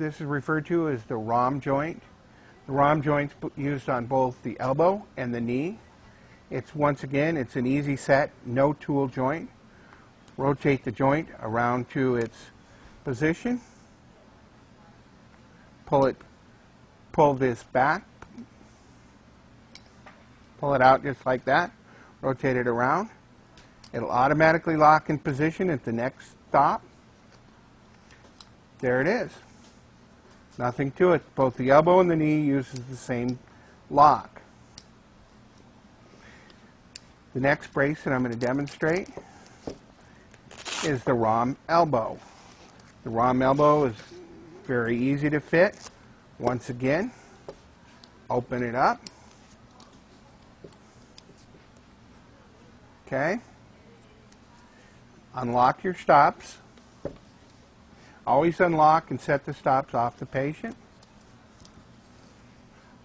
this is referred to as the ROM joint. The ROM joint's used on both the elbow and the knee. It's, once again, it's an easy set, no tool joint. Rotate the joint around to its position. Pull this back. Pull it out just like that. Rotate it around. It'll automatically lock in position at the next stop. There it is. Nothing to it. Both the elbow and the knee uses the same lock. The next brace that I'm going to demonstrate is the ROM elbow. The ROM elbow is very easy to fit. Once again, open it up. Okay. Unlock your stops. Always unlock and set the stops off the patient.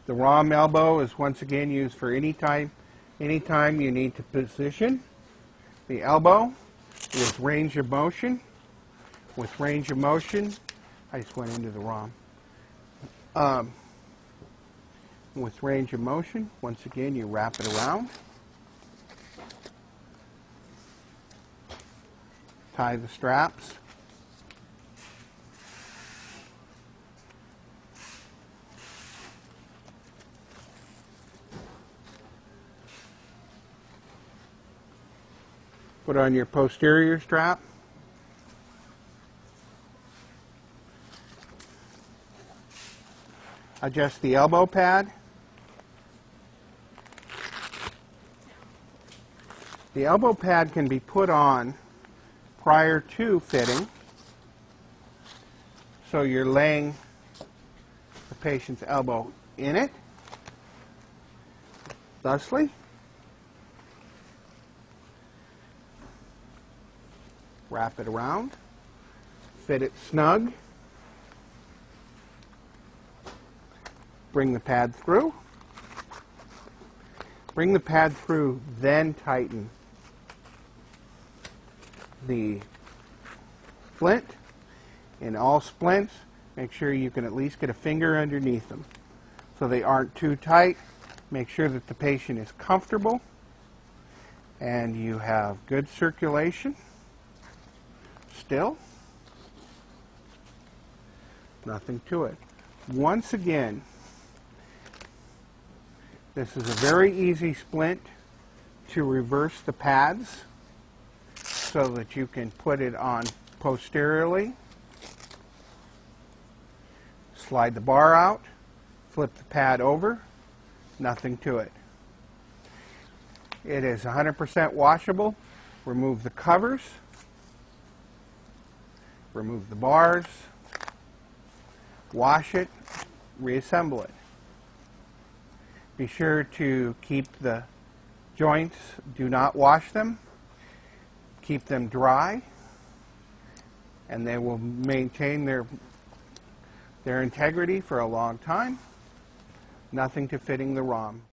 The ROM elbow is once again used for anytime you need to position the elbow with range of motion. With range of motion, I just went into the ROM. With range of motion, once again, you wrap it around. Tie the straps. Put on your posterior strap. Adjust the elbow pad. The elbow pad can be put on prior to fitting, so you're laying the patient's elbow in it, thusly. Wrap it around, fit it snug, bring the pad through, then tighten the splint. In all splints, make sure you can at least get a finger underneath them so they aren't too tight. Make sure that the patient is comfortable and you have good circulation. Still, nothing to it. Once again, this is a very easy splint to reverse the pads so that you can put it on posteriorly. Slide the bar out, flip the pad over, nothing to it. It is 100% washable. Remove the covers. Remove the bars, wash it, reassemble it. Be sure to keep the joints, do not wash them, keep them dry, and they will maintain their integrity for a long time. Nothing to fitting the ROM.